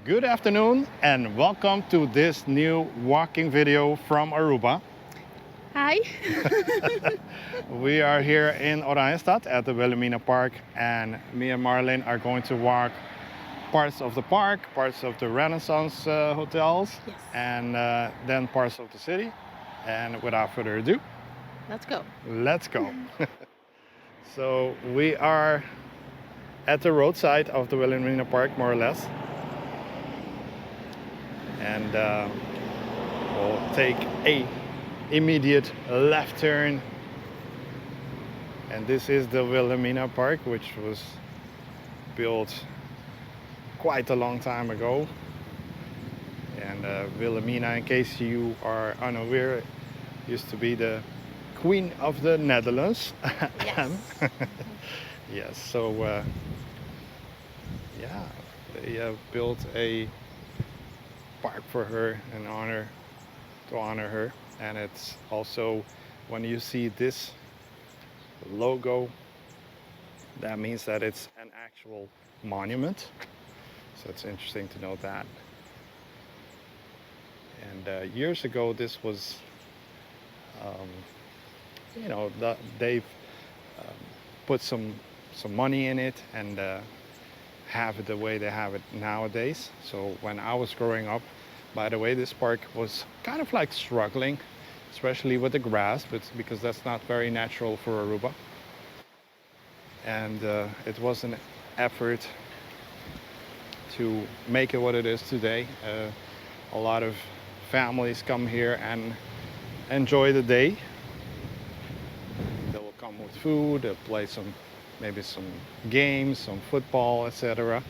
Good afternoon and welcome to this new walking video from Aruba. Hi. We are here in Oranjestad at the Wilhelmina Park, and me and Marlene are going to walk parts of the park, parts of the Renaissance hotels, Yes. and then parts of the city. And without further ado, Let's go. let's go. So we are at the roadside of the Wilhelmina Park, more or less. And we'll take a immediate left turn, and this is the Wilhelmina Park, which was built quite a long time ago. And Wilhelmina, in case you are unaware, used to be the Queen of the Netherlands. Yes. Yes, so yeah, they built a park for her in honor to honor her. And it's also, when you see this logo, that means that it's an actual monument, so it's interesting to know that. And years ago this was they've put some money in it and have it the way they have it nowadays. So when I was growing up, by the way, this park was kind of like struggling, especially with the grass, but because that's not very natural for Aruba. And it was an effort to make it what it is today. A lot of families come here and enjoy the day. They will come with food, they'll play maybe some games, some football, etc.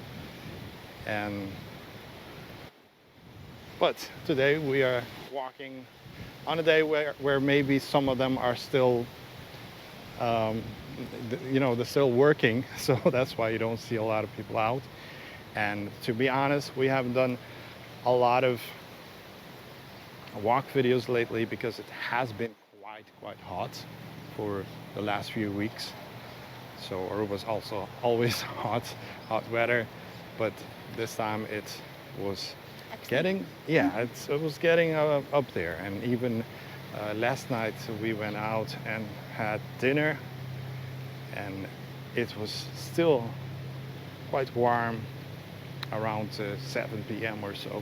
But today we are walking on a day where maybe some of them are still, they're still working, so that's why you don't see a lot of people out. And to be honest, we haven't done a lot of walk videos lately because it has been quite hot for the last few weeks. So Aruba's also always hot weather, but this time it was getting, it was getting up there. And even last night we went out and had dinner, and it was still quite warm around 7 p.m. or so.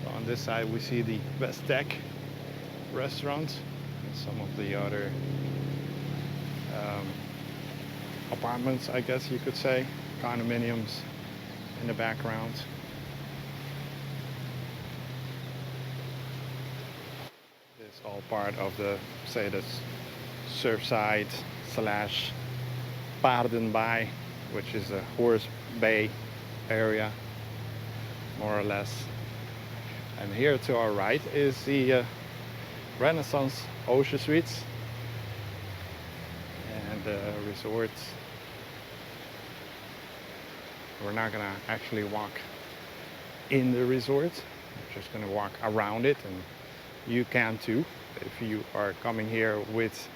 So on this side we see the West Deck restaurant and some of the other apartments, I guess you could say, condominiums in the background. It's all part of the, say, the Surfside / Paardenbaai, which is a horse bay area, more or less. And here to our right is the Renaissance Ocean Suites and resorts. We're not gonna actually walk in the resort, we're just gonna walk around it, and you can too. If you are coming here with,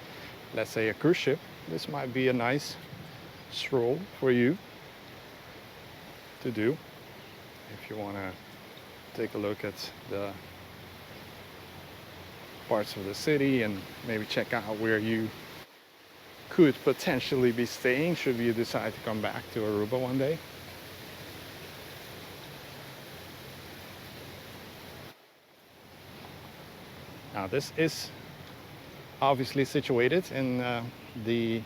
let's say, a cruise ship, this might be a nice stroll for you to do if you want to take a look at the parts of the city and maybe check out where you could potentially be staying should you decide to come back to Aruba one day. Now this is obviously situated in the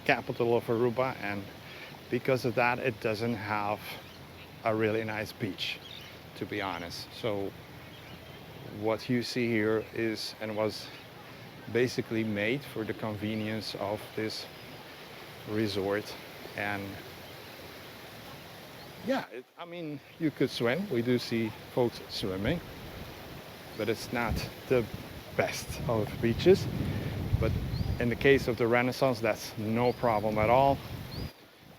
capital of Aruba, and because of that it doesn't have a really nice beach, to be honest. So what you see here is and was basically made for the convenience of this resort. And yeah, I mean, you could swim. We do see folks swimming, but it's not the best of beaches. But in the case of the Renaissance, that's no problem at all.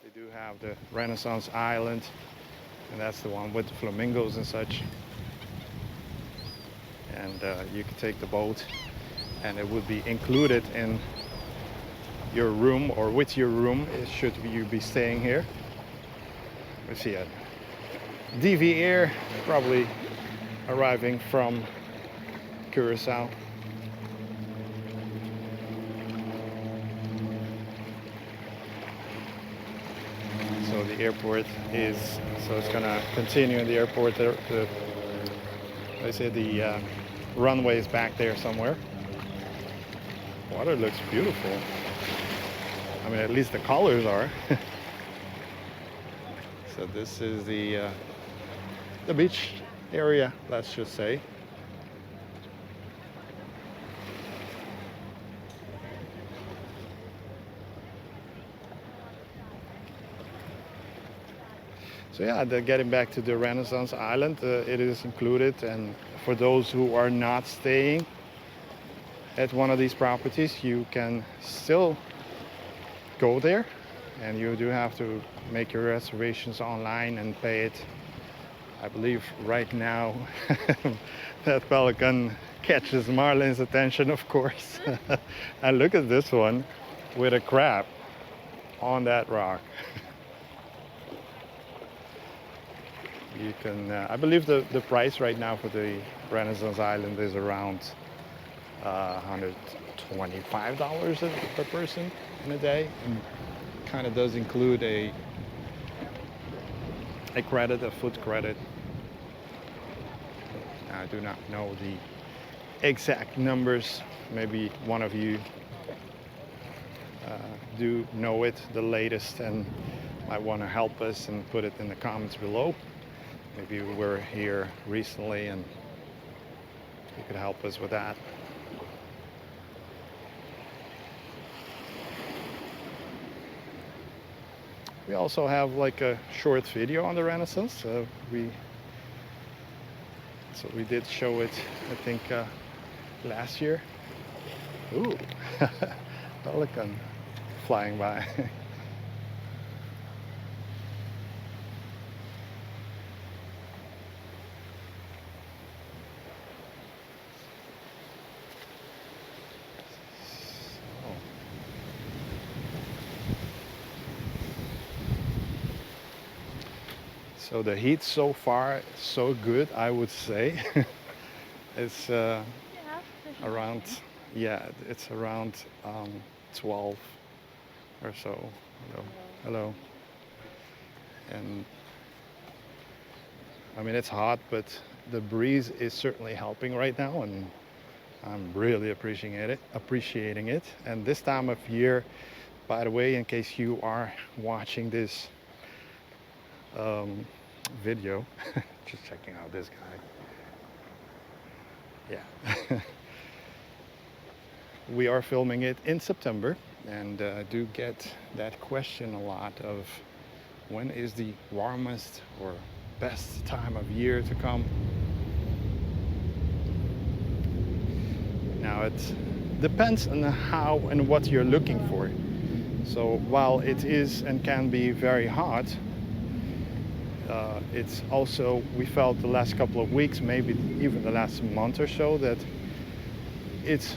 They do have the Renaissance Island, and that's the one with the flamingos and such. And you can take the boat, and it would be included in your room, or with your room should you be staying here. We see a DV Air probably arriving from Curacao. So the airport is, so it's gonna continue in the airport. They say the runway is back there somewhere. Water looks beautiful. I mean, at least the colors are. So this is the beach area, let's just say. So yeah, getting back to the Renaissance Island, it is included, and for those who are not staying at one of these properties, you can still go there, and you do have to make your reservations online and pay it. I believe right now that pelican catches Marlene's attention, of course. And look at this one with a crab on that rock. You can, I believe the price right now for the Renaissance Island is around $125 per person in a day, and kind of does include a credit, a food credit. I do not know the exact numbers. Maybe one of you do know it, the latest, and might want to help us and put it in the comments below. Maybe you were here recently and you could help us with that. We also have like a short video on the Renaissance. So we did show it, I think, last year. Ooh, pelican flying by. So the heat so far so good, I would say. It's around, yeah, it's around 12 or so. Hello. Hello. And I mean, it's hot, but the breeze is certainly helping right now, and I'm really appreciating it. And this time of year, by the way, in case you are watching this video, just checking out this guy. Yeah. We are filming it in September, and I do get that question a lot of when is the warmest or best time of year to come. Now it depends on how and what you're looking for. So while it is and can be very hot, it's also, we felt the last couple of weeks, maybe even the last month or so, that it's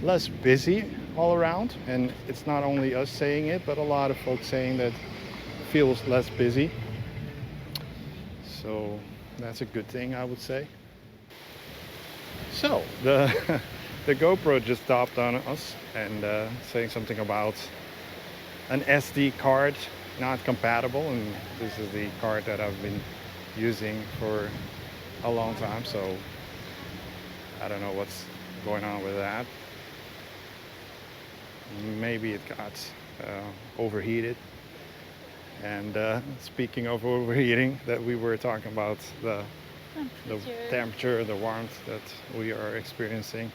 less busy all around. And it's not only us saying it, but a lot of folks saying that it feels less busy. So that's a good thing, I would say. So the GoPro just stopped on us and saying something about an SD card not compatible, and this is the card that I've been using for a long time, so I don't know what's going on with that. Maybe it got overheated. And speaking of overheating, that we were talking about the temperature, the warmth that we are experiencing.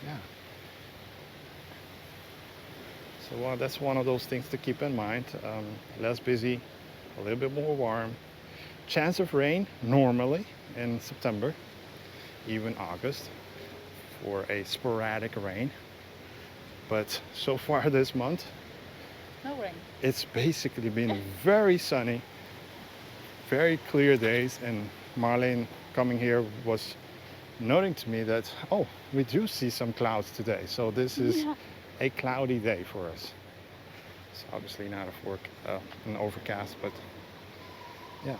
Yeah. So that's one of those things to keep in mind. Less busy, a little bit more warm. Chance of rain normally in September, even August, for a sporadic rain. But so far this month, no rain. It's basically been very sunny, very clear days, and Marlene coming here was noting to me that, oh, we do see some clouds today. So this is a cloudy day for us. It's obviously not an overcast, but yeah.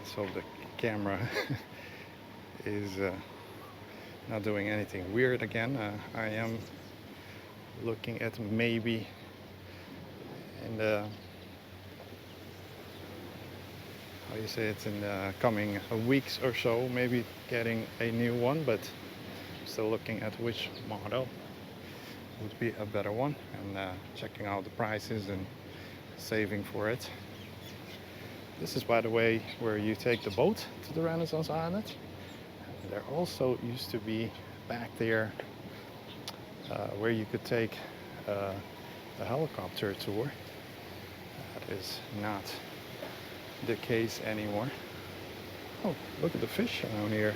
So the camera is not doing anything weird again. I am looking at maybe in the, how you say it, in the coming weeks or so, maybe getting a new one, but still looking at which model would be a better one, and checking out the prices and saving for it. This is, by the way, where you take the boat to the Renaissance Island. There also used to be back there where you could take a helicopter tour. That is not the case anymore. Oh, look at the fish around here.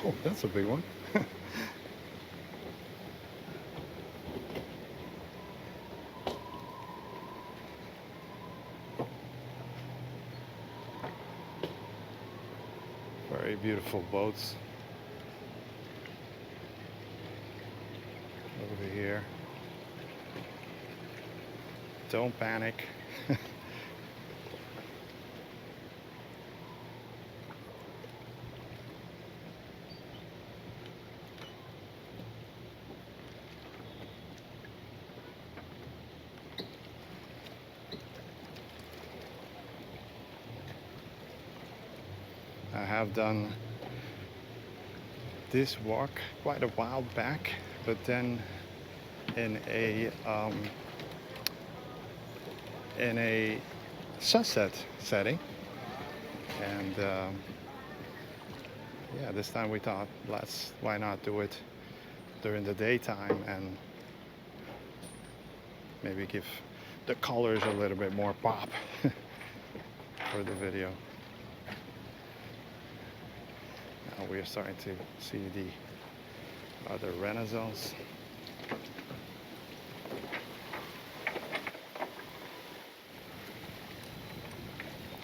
Oh, that's a big one. Very beautiful boats over here. Don't panic. I have done this walk quite a while back, but then in a sunset setting, and yeah, this time we thought, why not do it during the daytime and maybe give the colors a little bit more pop for the video. Now we're starting to see the other Renaissance.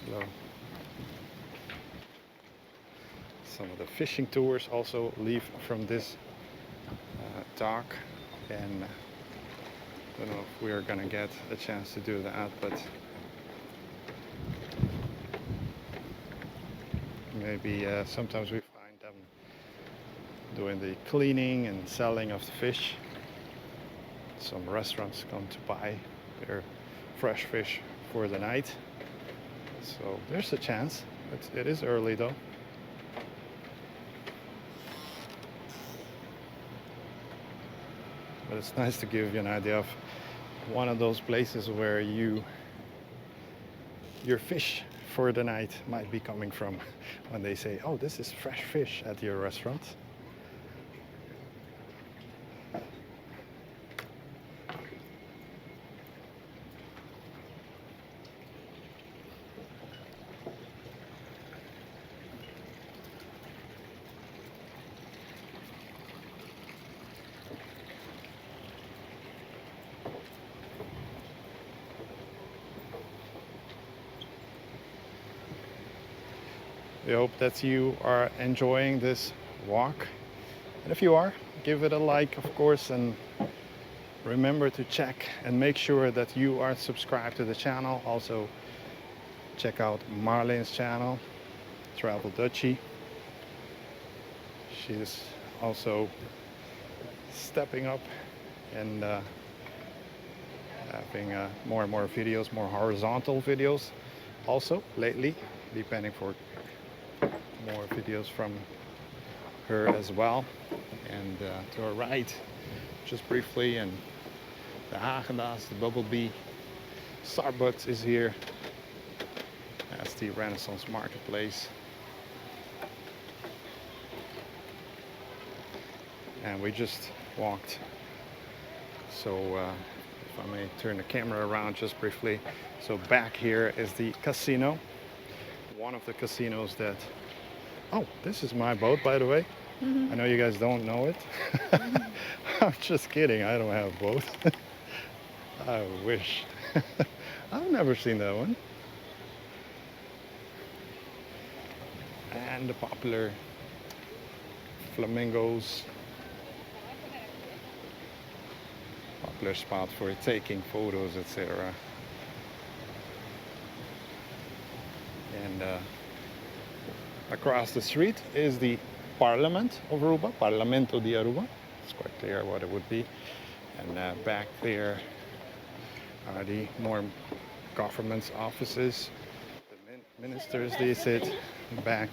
Hello. Some of the fishing tours also leave from this dock, and I don't know if we are gonna get a chance to do that, but maybe sometimes we find them doing the cleaning and selling of the fish. Some restaurants come to buy their fresh fish for the night, so there's a chance. It is early though. But it's nice to give you an idea of one of those places where your fish for the night might be coming from when they say, oh, this is fresh fish at your restaurant. We hope that you are enjoying this walk. And if you are, give it a like, of course, and remember to check and make sure that you are subscribed to the channel. Also, check out Marlene's channel, Travel Dutchie. She's also stepping up and having more and more videos, more horizontal videos also lately, depending for more videos from her as well. And to our right, just briefly, and the Haagen-Dazs, the Bumblebee, Starbucks is here. That's the Renaissance Marketplace. And we just walked. So if I may turn the camera around just briefly. So back here is the casino. One of the casinos that, oh, this is my boat, by the way. Mm-hmm. I know you guys don't know it. I'm just kidding, I don't have a boat. I wish. I've never seen that one. and the popular flamingos. Popular spot for taking photos, etc. And across the street is the Parliament of Aruba, Parlamento di Aruba. It's quite clear what it would be. And back there are the more government's offices. The ministers, they sit back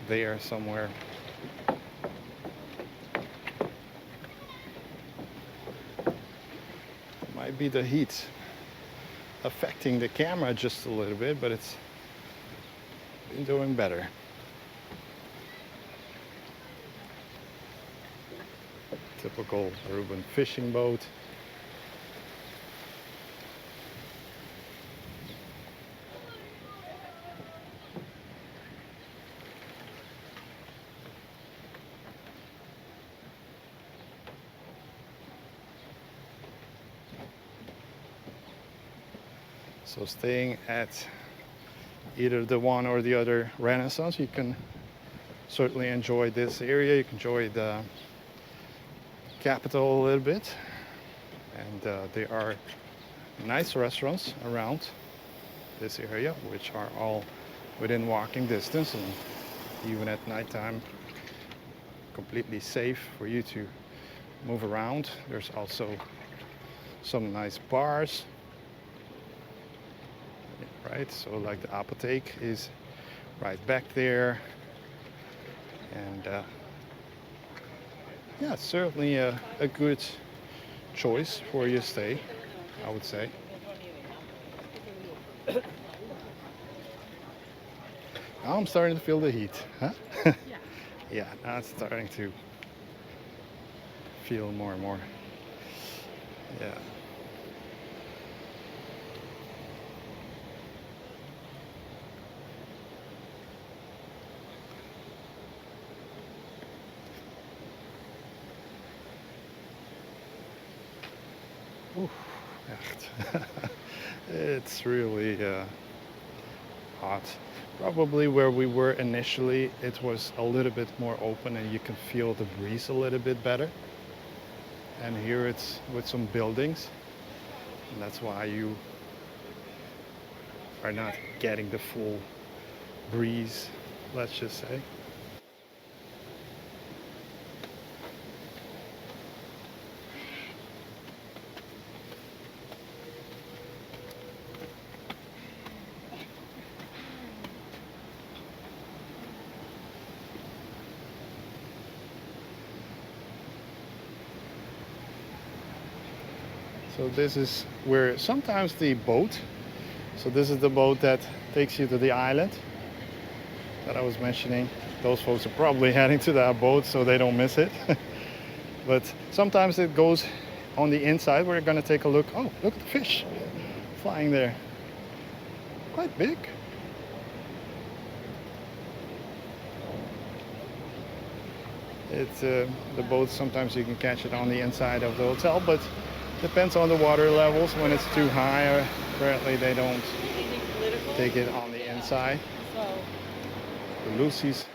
there somewhere. Might be the heat affecting the camera just a little bit, but it's been doing better. Typical Aruban fishing boat. So staying at either the one or the other Renaissance, you can certainly enjoy this area. You can enjoy the capital a little bit. And there are nice restaurants around this area, which are all within walking distance, and even at nighttime, completely safe for you to move around. There's also some nice bars. Right, so like the apotheke is right back there, and yeah, certainly a good choice for your stay, I would say. Now I'm starting to feel the heat, huh? Yeah. Yeah, now it's starting to feel more and more. Yeah. Oef, echt. It's really hot. Probably where we were initially, it was a little bit more open and you can feel the breeze a little bit better. And here it's with some buildings, and that's why you are not getting the full breeze, let's just say. So this is where sometimes the boat, so this is the boat that takes you to the island that I was mentioning. Those folks are probably heading to that boat so they don't miss it. But sometimes it goes on the inside. We're gonna take a look. Oh, look at the fish flying there. Quite big. It's the boat, sometimes you can catch it on the inside of the hotel, but depends on the water levels. When it's too high, apparently they don't take it on the inside. The Lucy's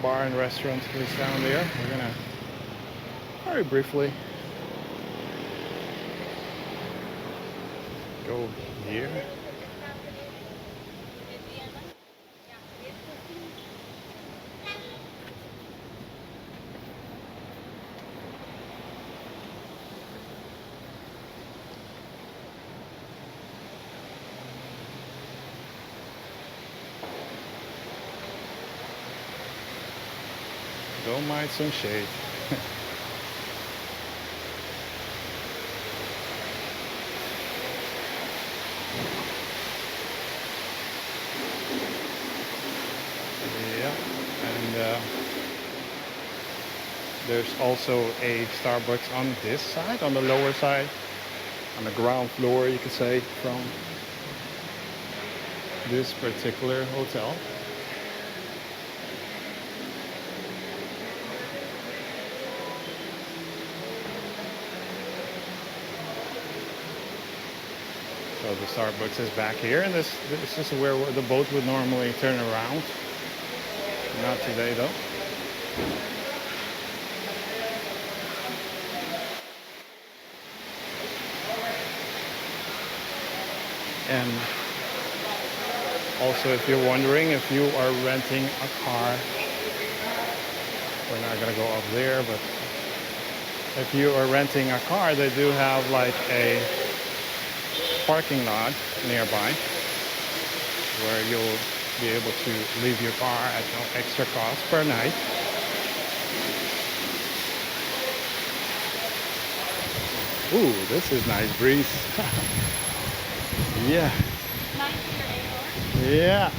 bar and restaurant is down there. We're gonna very briefly go here. Don't mind some shade. Yeah, and there's also a Starbucks on this side, on the lower side, on the ground floor, you could say, from this particular hotel. So the Starbucks is back here, and this is where the boat would normally turn around. Not today though. And also, if you're wondering if you are renting a car, we're not gonna go up there, but if you are renting a car, they do have like a parking lot nearby where you'll be able to leave your car at no extra cost per night. Ooh, this is nice breeze. Yeah. Yeah.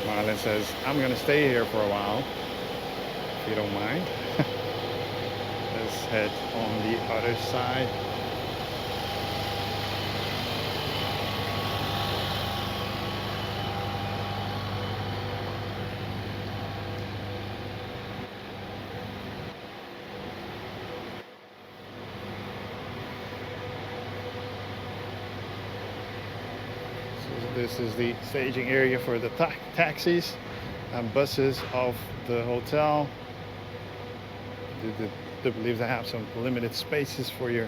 Marlon says, I'm gonna stay here for a while, if you don't mind. Let's head on the other side. This is the staging area for the taxis and buses of the hotel. They believe they have some limited spaces for your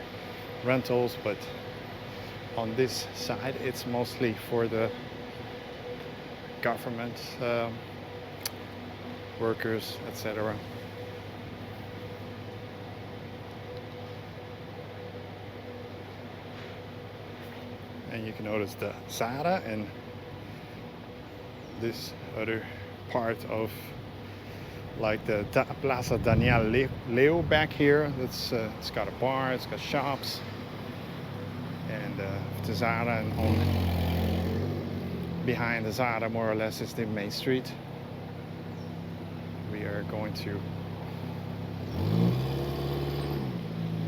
rentals, but on this side it's mostly for the government workers, etc. And you can notice the Zara and this other part of like the Plaza Daniel Leo back here. It's got a bar, it's got shops, and the Zara, and on behind the Zara more or less is the main street. We are going to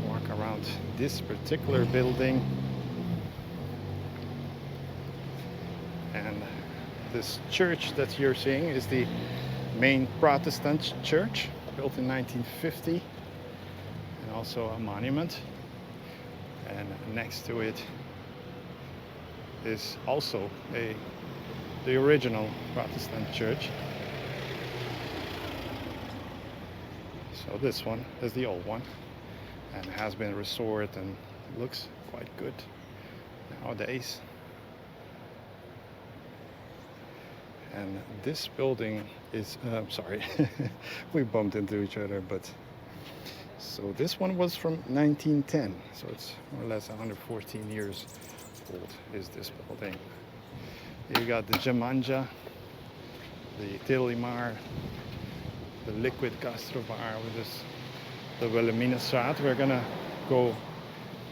walk around this particular building. And this church that you're seeing is the main Protestant church, built in 1950, and also a monument. And next to it is also the original Protestant church. So this one is the old one, and has been restored and looks quite good nowadays. And this building is, sorry, we bumped into each other, but so this one was from 1910, so it's more or less 114 years old is this building. You got the Jamanja, the Telimar, the Liquid Gastrobar, with this, the Wilhelmina Straat. We're gonna go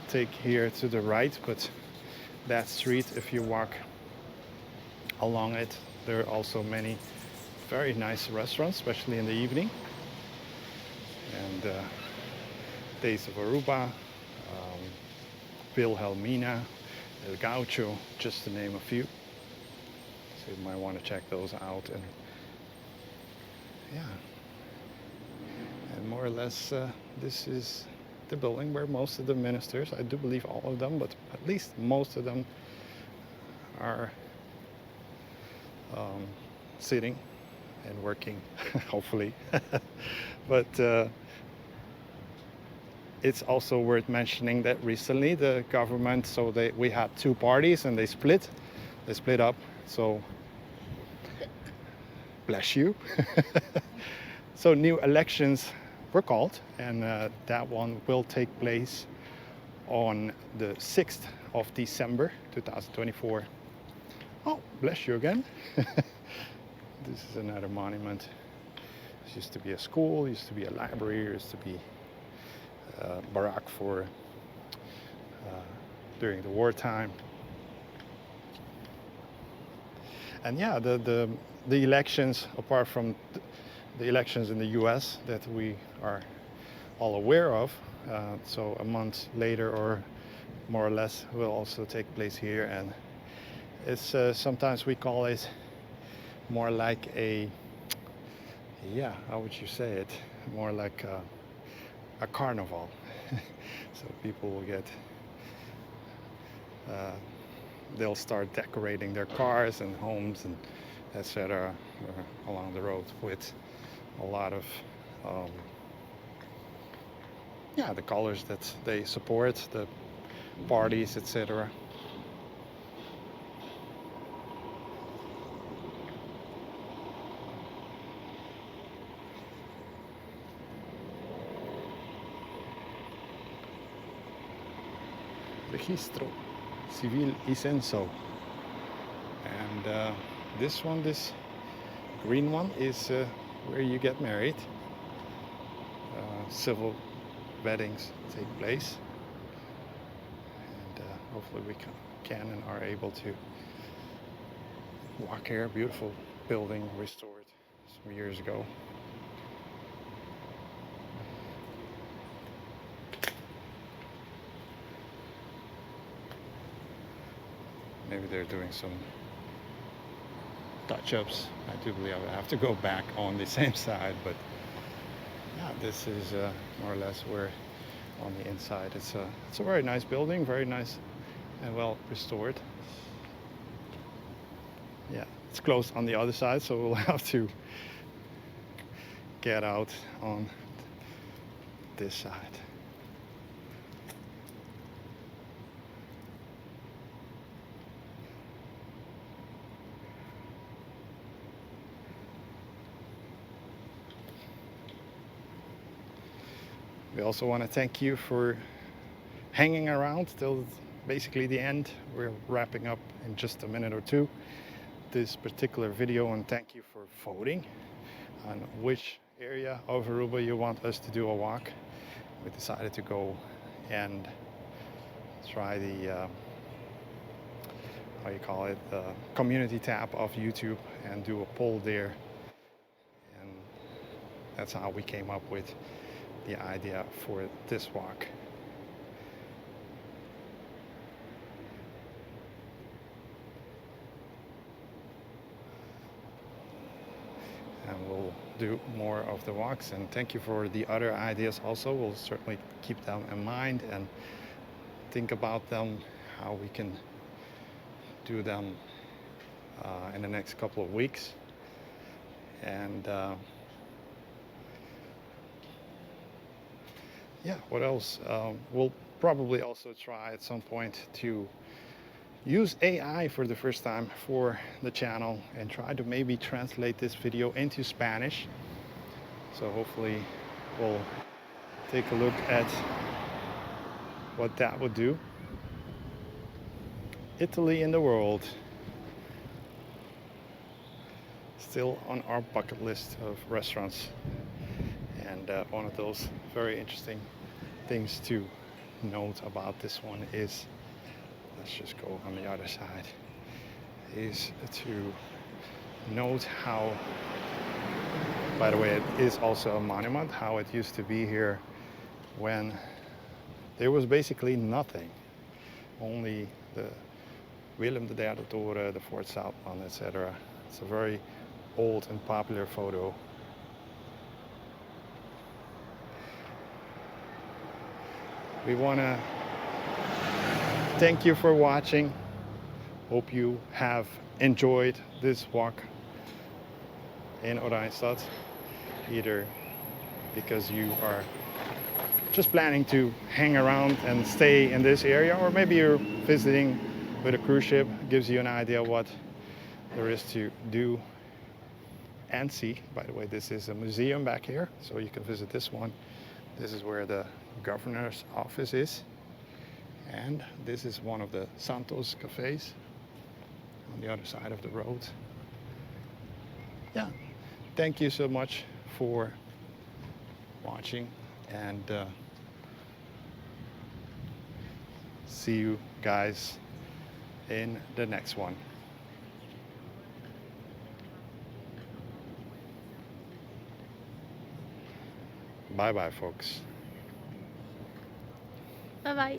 take here to the right, but that street, if you walk along it, there are also many very nice restaurants, especially in the evening. And Days of Aruba, Wilhelmina, El Gaucho, just to name a few. So you might want to check those out. And yeah, and more or less this is the building where most of the ministers, I do believe all of them, but at least most of them are sitting and working, hopefully. But it's also worth mentioning that recently the government, so we had two parties and they split up. So bless you. So new elections were called, and that one will take place on the 6th of December 2024. Oh, bless you again. This is another monument. This used to be a school, used to be a library, used to be a barrack for during the wartime. And yeah, the elections, apart from the elections in the US that we are all aware of, so a month later or more or less will also take place here. And it's sometimes we call it more like a, yeah, how would you say it? More like a carnival. So people will get they'll start decorating their cars and homes and etc. Along the road with a lot of um, yeah, the colors that they support, the parties, etc. Registro Civil y Censo. And this green one is where you get married. Civil weddings take place. And hopefully we can and are able to walk here. Beautiful building restored some years ago. Maybe they're doing some touch-ups. I do believe I would have to go back on the same side, but yeah, this is more or less where on the inside. It's a very nice building, very nice and well restored. Yeah, it's closed on the other side, so we'll have to get out on this side. We also want to thank you for hanging around till basically the end. We're wrapping up in just a minute or two this particular video, and thank you for voting on which area of Aruba you want us to do a walk. We decided to go and try the how you call it, the community tab of YouTube and do a poll there, and that's how we came up with the idea for this walk. And we'll do more of the walks, and thank you for the other ideas also. We'll certainly keep them in mind and think about them, how we can do them in the next couple of weeks. And yeah, what else? We'll probably also try at some point to use AI for the first time for the channel and try to maybe translate this video into Spanish. So hopefully we'll take a look at what that would do. Italy in the world. Still on our bucket list of restaurants. And one of those very interesting things to note about this one is, let's just go on the other side, is to note how, by the way, it is also a monument, how it used to be here when there was basically nothing. Only the Wilhelmina Park, the Fort Zoutman, etc. It's a very old and popular photo. We want to thank you for watching. Hope you have enjoyed this walk in Oranjestad, either because you are just planning to hang around and stay in this area, or maybe you're visiting with a cruise ship. Gives you an idea what there is to do and see. By the way, this is a museum back here, so you can visit this one. This is where the governor's office is, and this is one of the Santos cafes on the other side of the road. Yeah, thank you so much for watching, and see you guys in the next one. Bye bye, folks. Bye bye.